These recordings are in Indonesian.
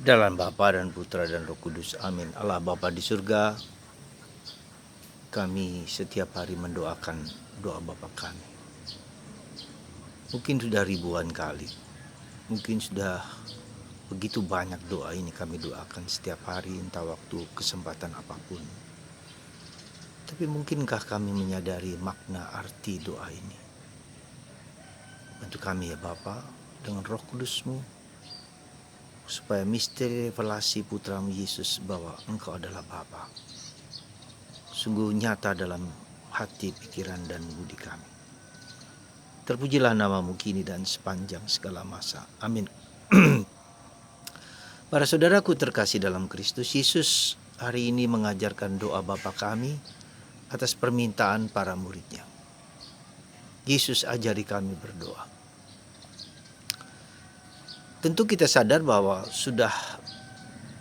Dalam Bapa dan Putra dan Roh Kudus. Amin. Allah Bapa di surga, kami setiap hari mendoakan doa Bapa kami. Mungkin sudah ribuan kali, mungkin sudah begitu banyak doa ini kami doakan setiap hari, entah waktu, kesempatan apapun. Tapi mungkinkah kami menyadari makna arti doa ini? Bantu kami ya Bapa dengan Roh Kudus-Mu, supaya misteri revelasi Putra-Mu Yesus bahwa Engkau adalah Bapa sungguh nyata dalam hati, pikiran, dan budi kami. Terpujilah nama-Mu kini dan sepanjang segala masa. Amin. Para saudaraku terkasih dalam Kristus Yesus, hari ini mengajarkan doa Bapa kami atas permintaan para murid-Nya. Yesus ajari kami berdoa. Tentu kita sadar bahwa sudah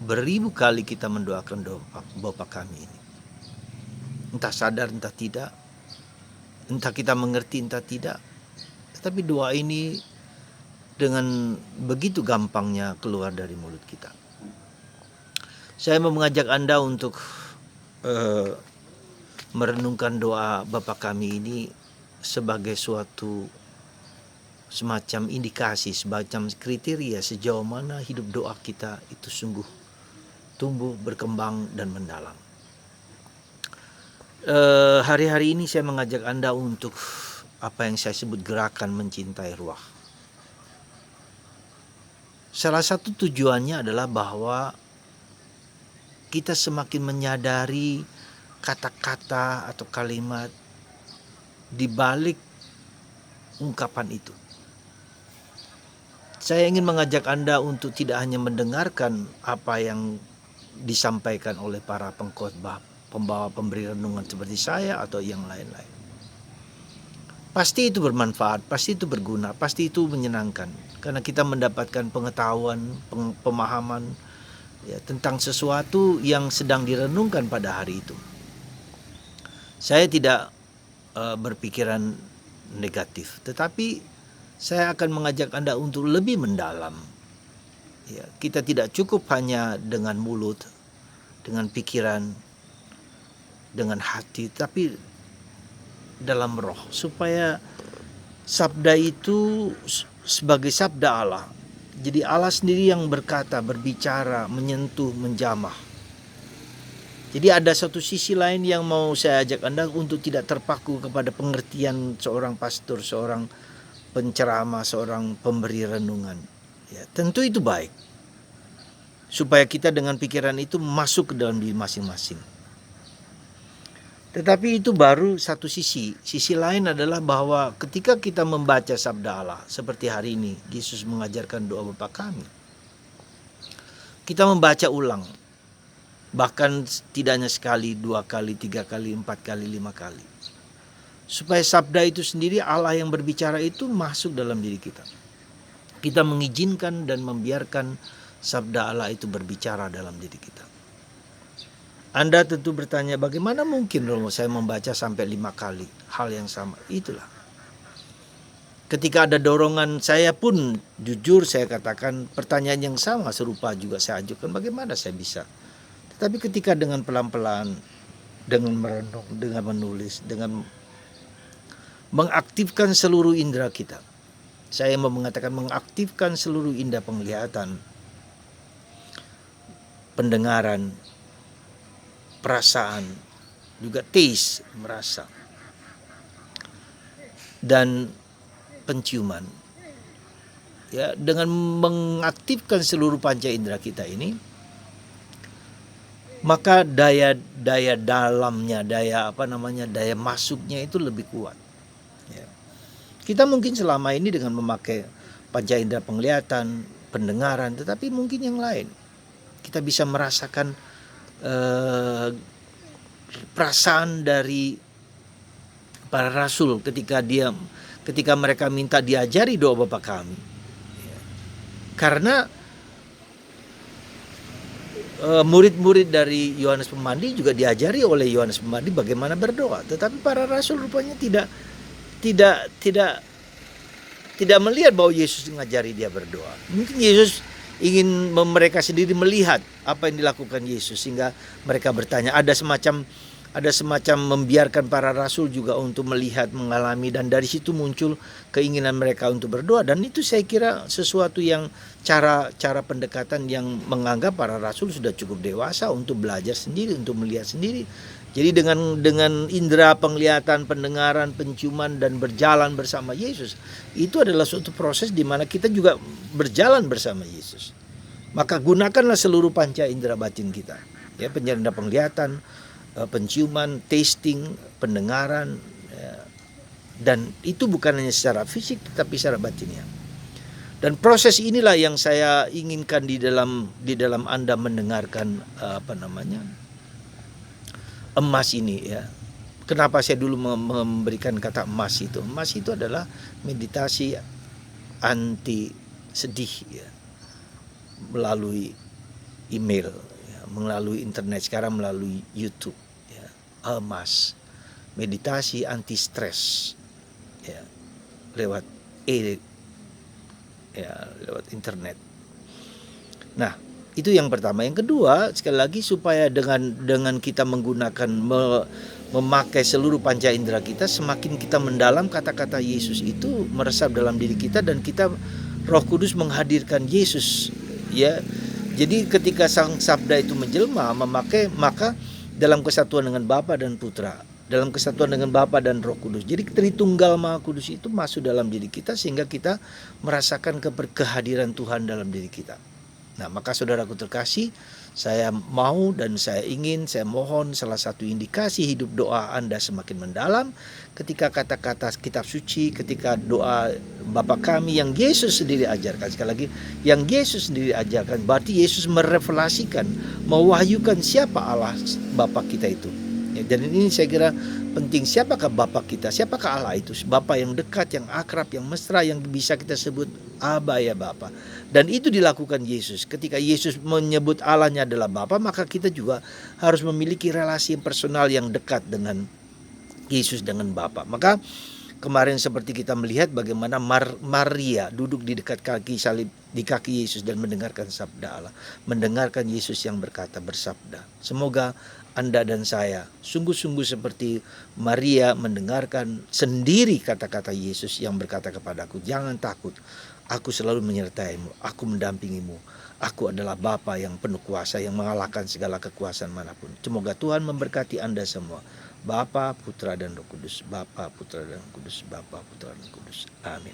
beribu kali kita mendoakan doa Bapa kami ini. Entah sadar, entah tidak. Entah kita mengerti, entah tidak. Tetapi doa ini dengan begitu gampangnya keluar dari mulut kita. Saya mau mengajak Anda untuk merenungkan doa Bapa kami ini sebagai suatu semacam indikasi, semacam kriteria sejauh mana hidup doa kita itu sungguh tumbuh, berkembang, dan mendalam. Hari-hari ini saya mengajak Anda untuk apa yang saya sebut gerakan mencintai ruah. Salah satu tujuannya adalah bahwa kita semakin menyadari kata-kata atau kalimat di balik ungkapan itu. Saya ingin mengajak Anda untuk tidak hanya mendengarkan apa yang disampaikan oleh para pengkhotbah, pembawa pemberi renungan seperti saya atau yang lain-lain. Pasti itu bermanfaat, pasti itu berguna, pasti itu menyenangkan. Karena kita mendapatkan pengetahuan, pemahaman ya, tentang sesuatu yang sedang direnungkan pada hari itu. Saya tidak berpikiran negatif, tetapi saya akan mengajak Anda untuk lebih mendalam. Ya, kita tidak cukup hanya dengan mulut, dengan pikiran, dengan hati, tapi dalam roh, supaya sabda itu sebagai sabda Allah. Jadi Allah sendiri yang berkata, berbicara, menyentuh, menjamah. Jadi ada satu sisi lain yang mau saya ajak Anda untuk tidak terpaku kepada pengertian seorang pastor, seorang penceramah, seorang pemberi renungan. Ya, tentu itu baik, supaya kita dengan pikiran itu masuk ke dalam diri masing-masing. Tetapi itu baru satu sisi. Sisi lain adalah bahwa ketika kita membaca sabda Allah, seperti hari ini Yesus mengajarkan doa Bapa kami, kita membaca ulang, bahkan tidak hanya sekali, 2 kali, 3 kali, 4 kali, 5 kali, supaya sabda itu sendiri, Allah yang berbicara itu masuk dalam diri kita. Kita mengizinkan dan membiarkan sabda Allah itu berbicara dalam diri kita. Anda tentu bertanya, bagaimana mungkin saya membaca sampai 5 kali hal yang sama? Itulah. Ketika ada dorongan, saya pun jujur saya katakan pertanyaan yang sama serupa juga saya ajukan, bagaimana saya bisa? Tetapi ketika dengan pelan-pelan, dengan merenung, dengan menulis, dengan mengaktifkan seluruh indera kita. Saya mau mengatakan mengaktifkan seluruh indera penglihatan, pendengaran, perasaan, juga taste, merasa, dan penciuman. Ya, dengan mengaktifkan seluruh panca indera kita ini, maka daya dalamnya, daya masuknya itu lebih kuat. Ya. Kita mungkin selama ini dengan memakai panca indera penglihatan, pendengaran, tetapi mungkin yang lain. Kita bisa merasakan perasaan dari para rasul ketika mereka minta diajari doa Bapa kami. Karena murid-murid dari Yohanes Pemandi juga diajari oleh Yohanes Pemandi bagaimana berdoa, tetapi para rasul rupanya tidak melihat bahwa Yesus mengajari dia berdoa. Mungkin Yesus ingin mereka sendiri melihat apa yang dilakukan Yesus, sehingga mereka bertanya. Ada semacam membiarkan para rasul juga untuk melihat, mengalami, dan dari situ muncul keinginan mereka untuk berdoa. Dan itu saya kira sesuatu yang cara pendekatan yang menganggap para rasul sudah cukup dewasa untuk belajar sendiri, untuk melihat sendiri. Jadi dengan indera penglihatan, pendengaran, penciuman, dan berjalan bersama Yesus, itu adalah suatu proses di mana kita juga berjalan bersama Yesus. Maka gunakanlah seluruh panca indera batin kita, ya, indera penglihatan, penciuman, tasting, pendengaran, ya. Dan itu bukan hanya secara fisik tetapi secara batinnya. Dan proses inilah yang saya inginkan di dalam Anda mendengarkan emas ini, ya. Kenapa saya dulu memberikan kata emas itu? Emas itu adalah meditasi anti sedih, ya, melalui email, ya, melalui internet, sekarang melalui YouTube, ya. Emas, meditasi anti stres, ya, lewat lewat internet. Nah, itu yang pertama. Yang kedua, sekali lagi, supaya dengan kita menggunakan memakai seluruh panca indera kita, semakin kita mendalam kata-kata Yesus itu meresap dalam diri kita, dan kita, Roh Kudus menghadirkan Yesus, ya. Jadi ketika Sang Sabda itu menjelma, maka dalam kesatuan dengan Bapa dan Putra, dalam kesatuan dengan Bapa dan Roh Kudus. Jadi Tritunggal Maha Kudus itu masuk dalam diri kita, sehingga kita merasakan kehadiran Tuhan dalam diri kita. Nah, maka saudaraku terkasih, saya mau dan saya mohon salah satu indikasi hidup doa Anda semakin mendalam ketika kata-kata kitab suci, ketika doa Bapa kami yang Yesus sendiri ajarkan. Sekali lagi, yang Yesus sendiri ajarkan, berarti Yesus merevelasikan, mewahyukan siapa Allah Bapa kita itu. Ya, dan ini saya kira penting, siapakah Bapa kita, siapakah Allah itu, Bapa yang dekat, yang akrab, yang mesra, yang bisa kita sebut Aba, ya Bapa. Dan itu dilakukan Yesus. Ketika Yesus menyebut Allahnya adalah Bapa, maka kita juga harus memiliki relasi personal yang dekat dengan Yesus, dengan Bapa. Maka kemarin seperti kita melihat bagaimana Maria duduk di dekat kaki salib, di kaki Yesus, dan mendengarkan sabda Allah, mendengarkan Yesus yang berkata, bersabda. Semoga Anda dan saya sungguh-sungguh seperti Maria mendengarkan sendiri kata-kata Yesus yang berkata kepadaku, jangan takut, aku selalu menyertaimu, aku mendampingimu, aku adalah Bapa yang penuh kuasa, yang mengalahkan segala kekuasaan manapun. Semoga Tuhan memberkati Anda semua. Bapa, Putra, dan Roh Kudus. Bapa, Putra, dan Kudus. Bapa, Putra, dan Kudus. Amin.